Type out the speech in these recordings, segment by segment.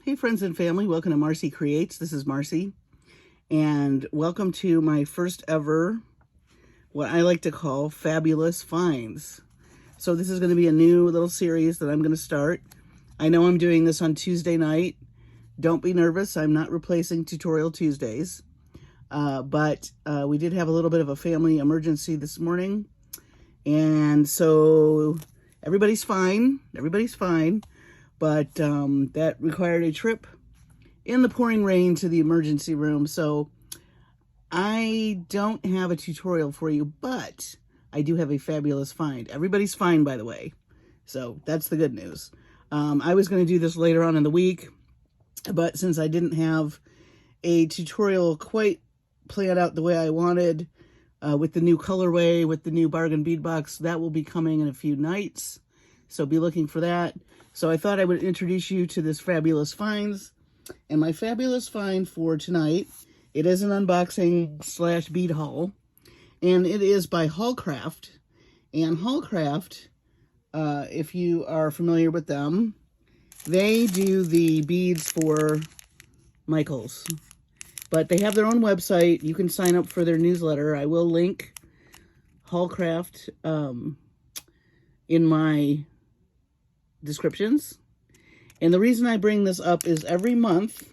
Hey friends and family, welcome to Marcie Creates. This is Marcie, and welcome to my first ever, what I like to call Fabulous Finds. So this is going to be a new little series that I'm going to start. I know I'm doing this on Tuesday night. Don't be nervous, I'm not replacing Tutorial Tuesdays. But we did have a little bit of a family emergency this morning, and so everybody's fine. But that required a trip in the pouring rain to the emergency room. So I don't have a tutorial for you, but I do have a fabulous find. Everybody's fine, by the way. So that's the good news. I was going to do this later on in the week, but since I didn't have a tutorial quite planned out the way I wanted, with the new colorway, with the new bargain bead box, that will be coming in a few nights. So be looking for that. So I thought I would introduce you to this fabulous finds. And my fabulous find for tonight, it is an unboxing / bead haul. And it is by Halcraft. And Halcraft, if you are familiar with them, they do the beads for Michaels. But they have their own website. You can sign up for their newsletter. I will link Halcraft in my descriptions. And the reason I bring this up is every month,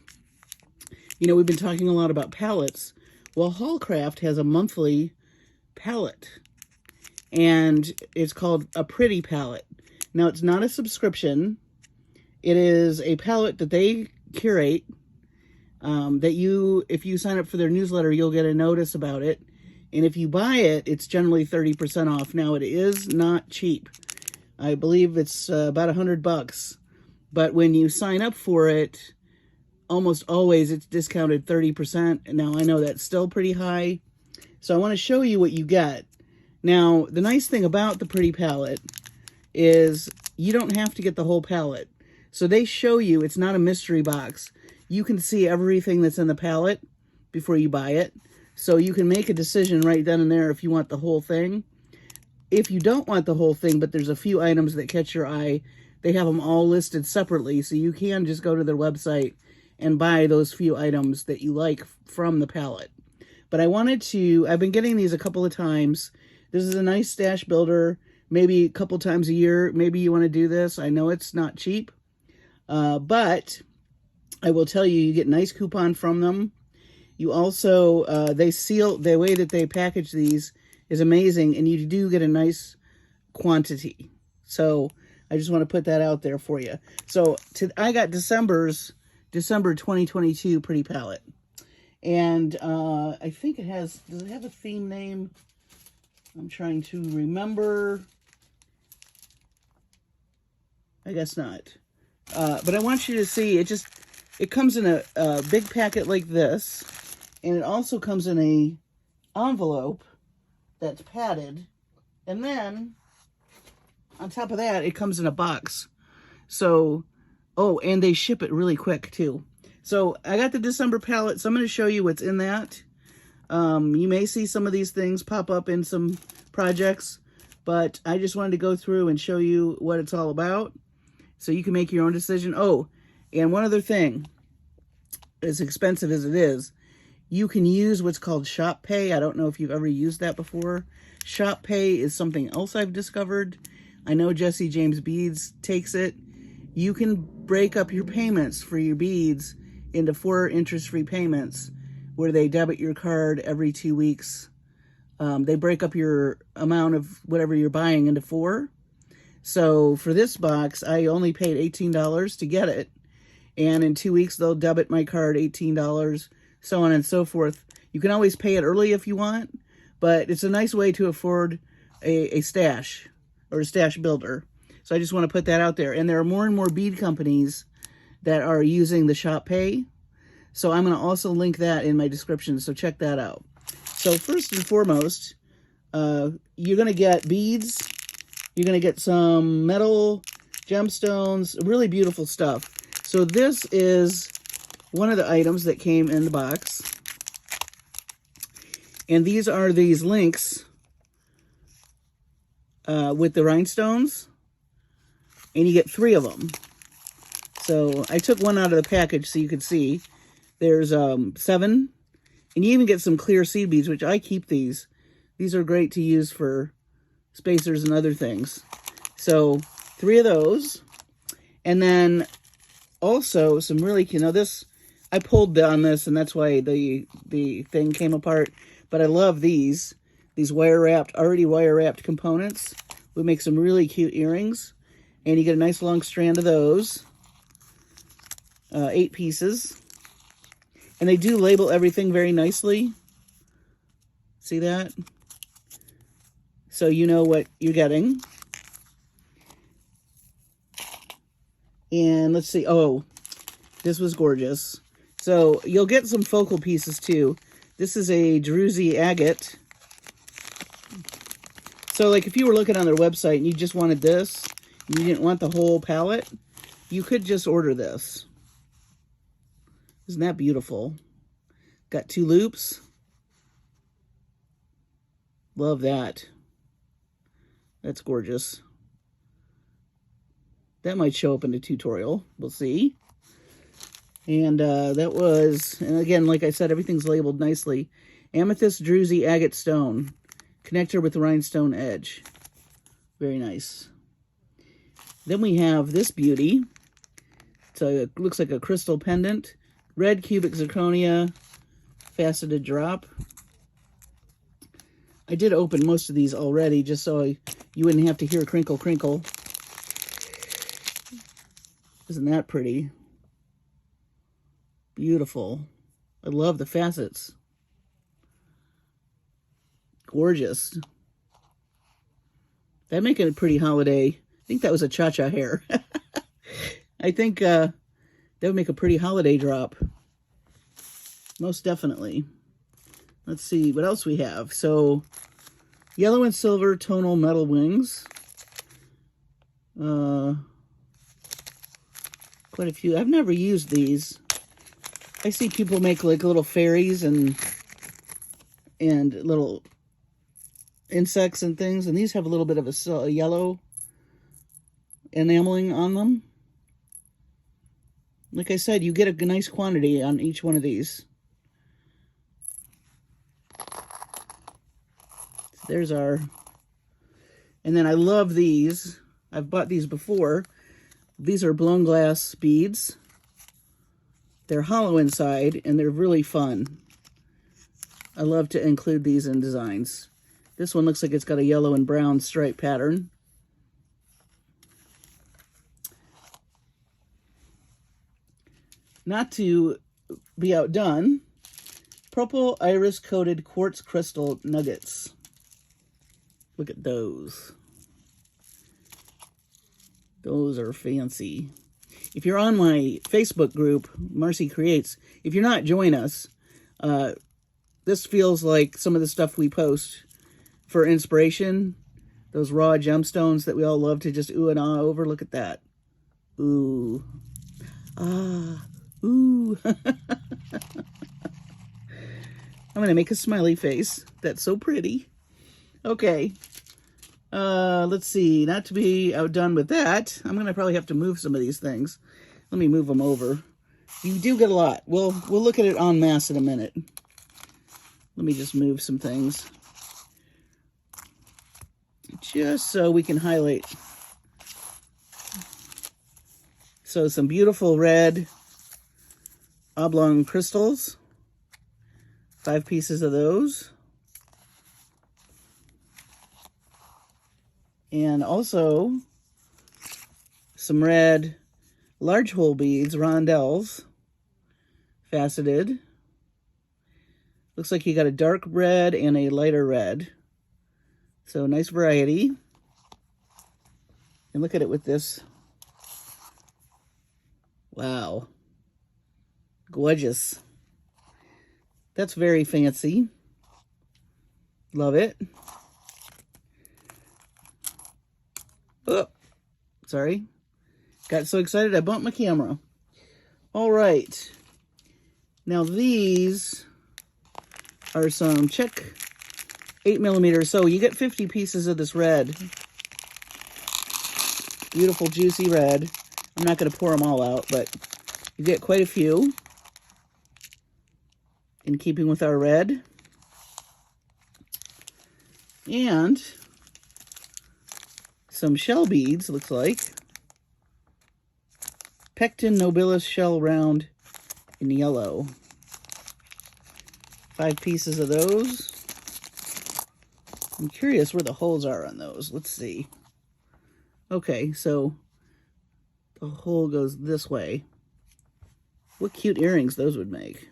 you know, we've been talking a lot about palettes. Well, Halcraft has a monthly palette, and it's called a pretty palette. Now, it's not a subscription. It is a palette that they curate, that if you sign up for their newsletter, you'll get a notice about it. And if you buy it, it's generally 30% off. Now, it is not cheap. I believe it's about $100, but when you sign up for it, almost always it's discounted 30%. Now, I know that's still pretty high, so I want to show you what you get. Now, the nice thing about the Pretty Palette is you don't have to get the whole palette. So they show you, it's not a mystery box. You can see everything that's in the palette before you buy it. So you can make a decision right then and there if you want the whole thing. If you don't want the whole thing, but there's a few items that catch your eye, they have them all listed separately, so you can just go to their website and buy those few items that you like from the palette. But I've been getting these a couple of times. This is a nice stash builder, maybe a couple times a year. Maybe you want to do this. I know it's not cheap, but I will tell you, you get a nice coupon from them. You also, they seal, the way that they package these is amazing, and you do get a nice quantity. So I just want to put that out there for you. So I got December 2022 Pretty Palette. And I think does it have a theme name? I'm trying to remember. I guess not. But I want you to see, it comes in a big packet like this, and it also comes in a envelope that's padded, and then on top of that it comes in a box. So, oh, and they ship it really quick too. So I got the December palette, so I'm going to show you what's in that. You may see some of these things pop up in some projects, but I just wanted to go through and show you what it's all about so you can make your own decision. Oh, and one other thing, as expensive as it is, you can use what's called Shop Pay. I don't know if you've ever used that before. Shop Pay is something else I've discovered. I know Jesse James Beads takes it. You can break up your payments for your beads into 4 interest-free payments where they debit your card every 2 weeks. They break up your amount of whatever you're buying into 4. So for this box, I only paid $18 to get it. And in 2 weeks, they'll debit my card $18, so on and so forth. You can always pay it early if you want, but it's a nice way to afford a stash or a stash builder. So I just want to put that out there. And there are more and more bead companies that are using the Shop Pay. So I'm going to also link that in my description, so check that out. So first and foremost, you're going to get beads. You're going to get some metal, gemstones, really beautiful stuff. So this is one of the items that came in the box. And these are these links with the rhinestones. And you get 3 of them. So I took one out of the package so you could see. There's 7, and you even get some clear seed beads, which I keep these. These are great to use for spacers and other things. So 3 of those, and then also some really, this, I pulled on this, and that's why the thing came apart. But I love these already wire wrapped components. We make some really cute earrings, and you get a nice long strand of those. 8 pieces. And they do label everything very nicely. See that? So you know what you're getting. And let's see. Oh, this was gorgeous. So you'll get some focal pieces too. This is a Druzy agate. So like if you were looking on their website and you just wanted this, and you didn't want the whole palette, you could just order this. Isn't that beautiful? Got 2 loops. Love that. That's gorgeous. That might show up in the tutorial. We'll see. And that was, and again, like I said, everything's labeled nicely. Amethyst Druzy agate stone. Connector with rhinestone edge. Very nice. Then we have this beauty. So it looks like a crystal pendant. Red cubic zirconia, faceted drop. I did open most of these already, just so you wouldn't have to hear crinkle, crinkle. Isn't that pretty? Beautiful. I love the facets. Gorgeous. That make it a pretty holiday. I think that was a cha-cha hair. I think that would make a pretty holiday drop. Most definitely. Let's see what else we have. So, yellow and silver tonal metal wings. Quite a few. I've never used these. I see people make like little fairies and little insects and things, and these have a little bit of a yellow enameling on them. Like I said, you get a nice quantity on each one of these. So there's our, and then I love these. I've bought these before. These are blown glass beads. They're hollow inside, and they're really fun. I love to include these in designs. This one looks like it's got a yellow and brown stripe pattern. Not to be outdone, purple iris coated quartz crystal nuggets. Look at those. Those are fancy. If you're on my Facebook group, Marcie Creates, if you're not, join us. This feels like some of the stuff we post for inspiration. Those raw gemstones that we all love to just ooh and ah over. Look at that. Ooh. Ah. Ooh. I'm going to make a smiley face. That's so pretty. Okay. Let's see. Not to be outdone with that, I'm going to probably have to move some of these things. Let me move them over. You do get a lot. We'll look at it en masse in a minute. Let me just move some things. Just so we can highlight. So some beautiful red oblong crystals. 5 pieces of those. And also some red large hole beads, rondelles, faceted. Looks like you got a dark red and a lighter red. So nice variety. And look at it with this. Wow. Gorgeous. That's very fancy. Love it. Oh, sorry. Got so excited I bumped my camera. All right. Now these are some check 8mm. So you get 50 pieces of this red. Beautiful juicy red. I'm not going to pour them all out, but you get quite a few in keeping with our red. And some shell beads, looks like. Pectin nobilis shell round in yellow. 5 pieces of those. I'm curious where the holes are on those. Let's see. Okay, so the hole goes this way. What cute earrings those would make.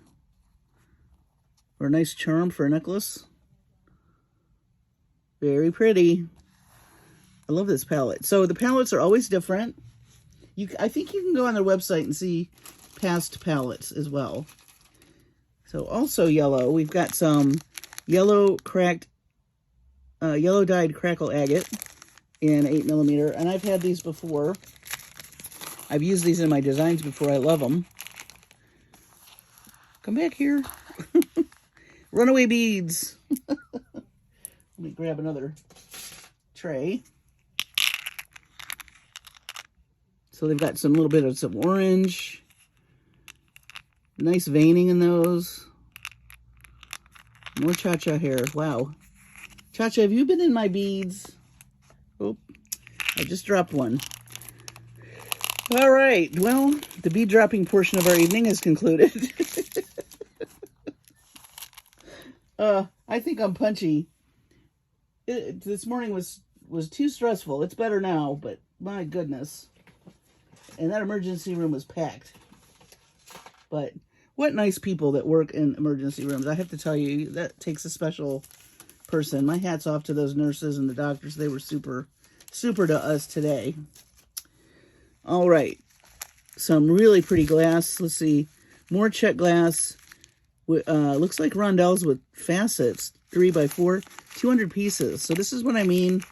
Or a nice charm for a necklace. Very pretty. I love this palette. So the palettes are always different. I think you can go on their website and see past palettes as well. So also yellow. We've got some yellow dyed crackle agate in 8mm, and I've had these before. I've used these in my designs before. I love them. Come back here. Runaway beads. Let me grab another tray. So they've got some little bit of some orange. Nice veining in those. More Cha-Cha hair. Wow. Cha-Cha, have you been in my beads? Oh, I just dropped one. All right. Well, the bead dropping portion of our evening is concluded. I think I'm punchy. This morning was too stressful. It's better now, but my goodness. And that emergency room was packed. But what nice people that work in emergency rooms. I have to tell you, that takes a special person. My hat's off to those nurses and the doctors. They were super, super to us today. All right. Some really pretty glass. Let's see. More check glass. Looks like rondelles with facets. 3x4. 200 pieces. So this is what I mean.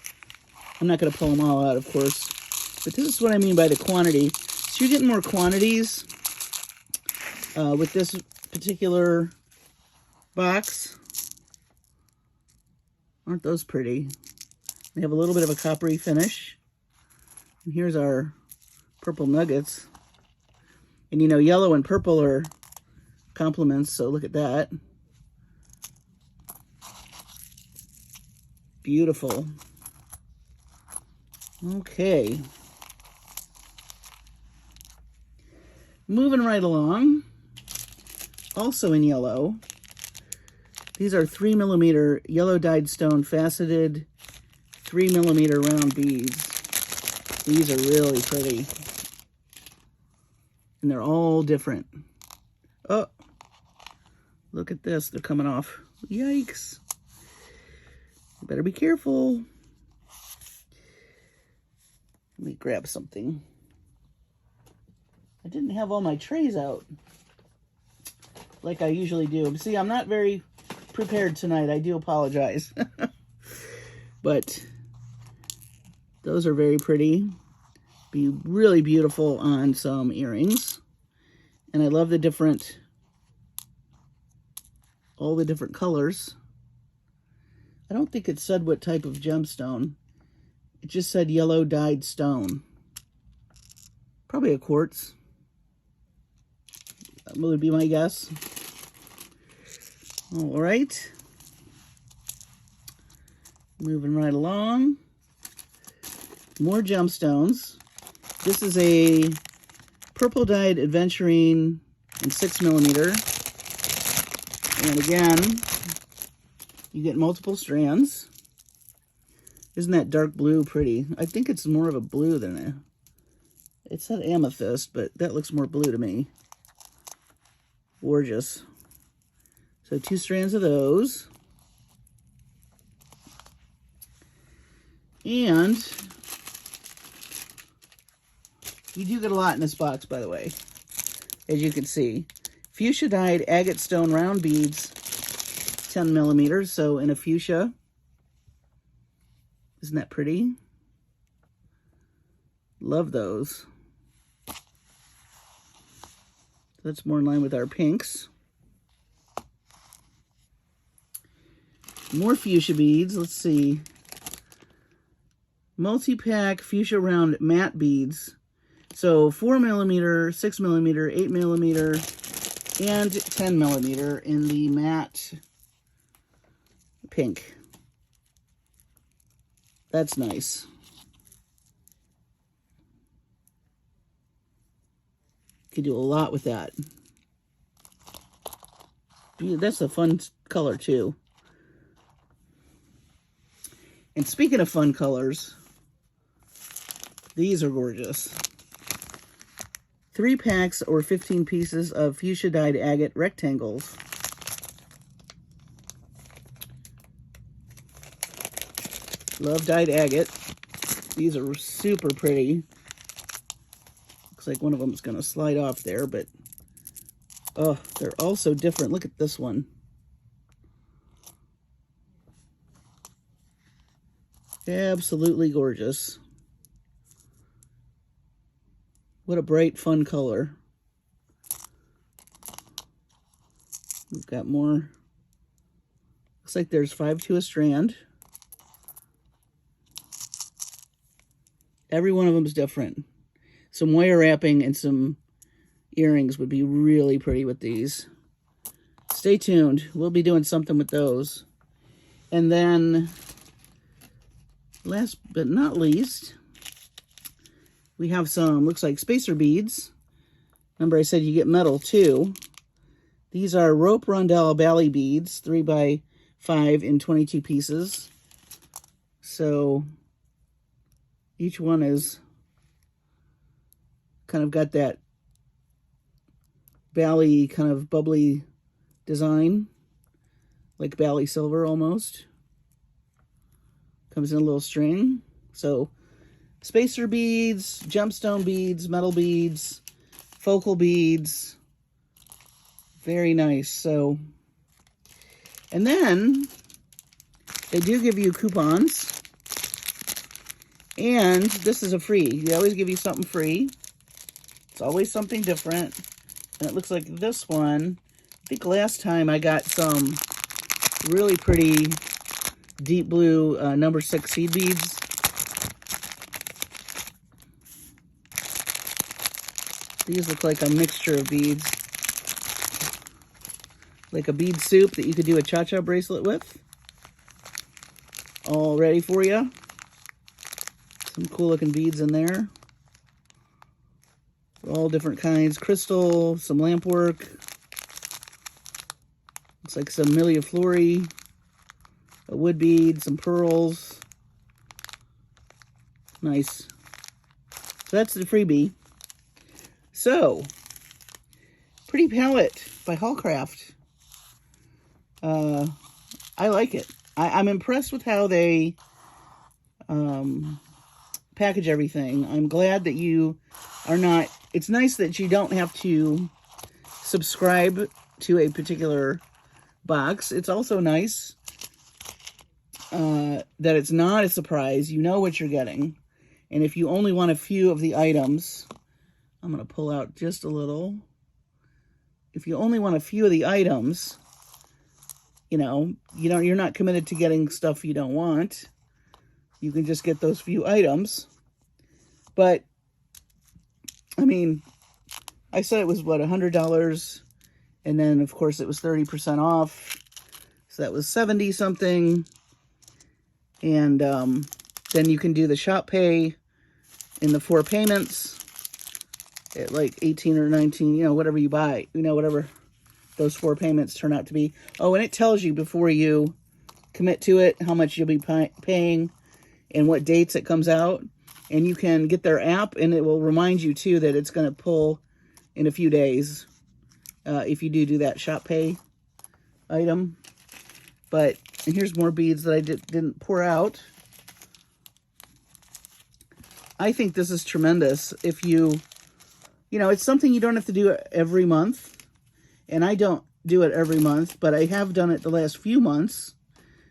I'm not going to pull them all out, of course. But this is what I mean by the quantity. So you're getting more quantities with this particular box. Aren't those pretty? They have a little bit of a coppery finish. And here's our purple nuggets. And you know, yellow and purple are complements, so look at that. Beautiful. Okay. Moving right along. Also in yellow. These are 3mm yellow dyed stone faceted 3mm round beads. These are really pretty. And they're all different. Oh, look at this. They're coming off. Yikes. You better be careful. Let me grab something. I didn't have all my trays out like I usually do. See, I'm not very prepared tonight. I do apologize. But those are very pretty. Be really beautiful on some earrings. And I love the different, all the different colors. I don't think it said what type of gemstone. It just said yellow dyed stone. Probably a quartz. That would be my guess. All right. Moving right along. More gemstones. This is a purple dyed aventurine in 6mm. And again, you get multiple strands. Isn't that dark blue pretty? I think it's more of a blue than a... It said amethyst, but that looks more blue to me. Gorgeous. So 2 strands of those. And you do get a lot in this box, by the way, as you can see. Fuchsia dyed agate stone round beads, 10mm, so in a fuchsia. Isn't that pretty? Love those. That's more in line with our pinks. More fuchsia beads. Let's see. Multi-pack fuchsia round matte beads. So 4mm, 6mm, 8mm, and 10mm in the matte pink. That's nice. Could do a lot with that. That's a fun color too. And speaking of fun colors, these are gorgeous. 3 packs or 15 pieces of fuchsia dyed agate rectangles. Love dyed agate. These are super pretty. Looks like one of them is going to slide off there, but oh, they're all so different. Look at this one. Absolutely gorgeous. What a bright, fun color. We've got more. Looks like there's 5 to a strand. Every one of them is different. Some wire wrapping and some earrings would be really pretty with these. Stay tuned. We'll be doing something with those. And then, last but not least, we have some, looks like spacer beads. Remember I said you get metal too. These are rope rondelle bally beads, 3x5 in 22 pieces. So each one is kind of got that bally kind of bubbly design, like bally silver almost. Comes in a little string. So spacer beads, gemstone beads, metal beads, focal beads. Very nice. So, and then they do give you coupons. And this is a free. They always give you something free. It's always something different. And it looks like this one, I think last time I got some really pretty deep blue number 6 seed beads. These look like a mixture of beads. Like a bead soup that you could do a cha-cha bracelet with. All ready for you. Some cool looking beads in there. All different kinds. Crystal, some lamp work. Looks like some millefleur, a wood bead, some pearls. Nice. So that's the freebie. So, pretty palette by Halcraft. I like it. I'm impressed with how they package everything. I'm glad that you are not, it's nice that you don't have to subscribe to a particular box. It's also nice that it's not a surprise. You know what you're getting. And if you only want a few of the items, I'm going to pull out just a little. If you only want a few of the items, you know, you're not committed to getting stuff you don't want. You can just get those few items. But, I mean, I said it was, what, $100? And then, of course, it was 30% off. So that was 70 something. And then you can do the shop pay in the 4 payments at like 18 or 19, you know, whatever you buy, you know, whatever those 4 payments turn out to be. Oh, and it tells you before you commit to it how much you'll be paying and what dates it comes out. And you can get their app, and it will remind you, too, that it's going to pull in a few days if you do that shop pay item. But and here's more beads that I didn't pour out. I think this is tremendous. If you know, it's something you don't have to do every month. And I don't do it every month, but I have done it the last few months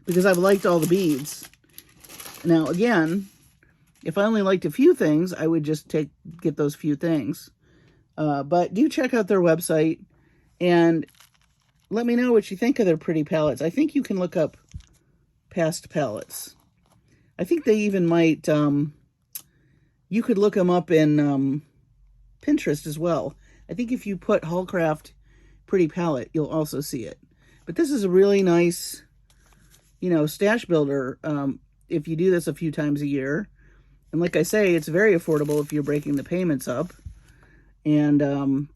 because I've liked all the beads. Now, again, if I only liked a few things, I would just get those few things. But do check out their website and let me know what you think of their pretty palettes. I think you can look up past palettes. I think they even might, you could look them up in Pinterest as well. I think if you put Halcraft Pretty Palette, you'll also see it. But this is a really nice, you know, stash builder if you do this a few times a year. And like I say, it's very affordable if you're breaking the payments up. And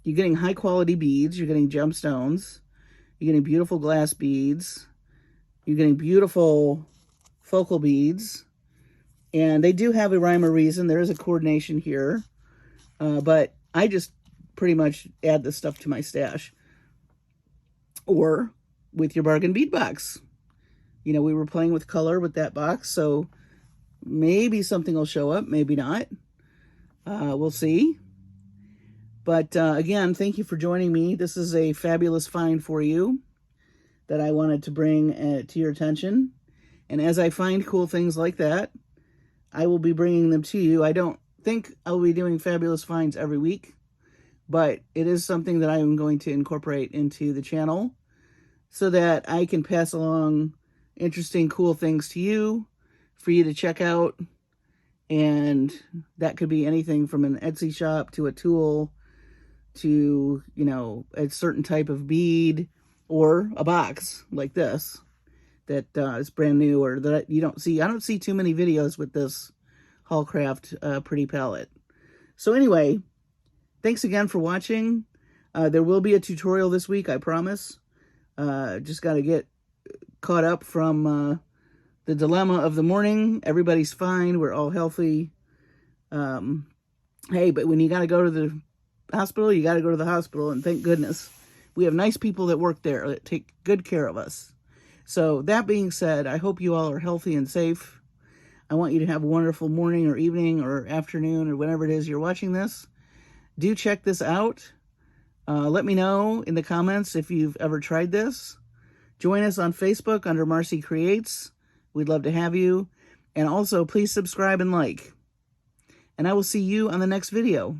you're getting high quality beads. You're getting gemstones. You're getting beautiful glass beads. You're getting beautiful focal beads. And they do have a rhyme or reason. There is a coordination here. But I just pretty much add this stuff to my stash. Or with your bargain bead box. You know, we were playing with color with that box, so maybe something will show up, maybe not. We'll see. But again, thank you for joining me. This is a fabulous find for you that I wanted to bring to your attention. And as I find cool things like that, I will be bringing them to you. I don't think I'll be doing fabulous finds every week, but it is something that I am going to incorporate into the channel so that I can pass along interesting, cool things to you for you to check out. And that could be anything from an Etsy shop to a tool to, you know, a certain type of bead or a box like this that is brand new or that you don't see. I don't see too many videos with this Halcraft Pretty Palette. So anyway, thanks again for watching. There will be a tutorial this week, I promise. Just got to get caught up from the dilemma of the morning. Everybody's fine. We're all healthy. Hey, but when you got to go to the hospital, you got to go to the hospital. And thank goodness we have nice people that work there that take good care of us. So that being said, I hope you all are healthy and safe. I want you to have a wonderful morning or evening or afternoon or whenever it is you're watching this. Do check this out. Let me know in the comments if you've ever tried this. Join us on Facebook under Marcie Creates. We'd love to have you. And also, please subscribe and like. And I will see you on the next video.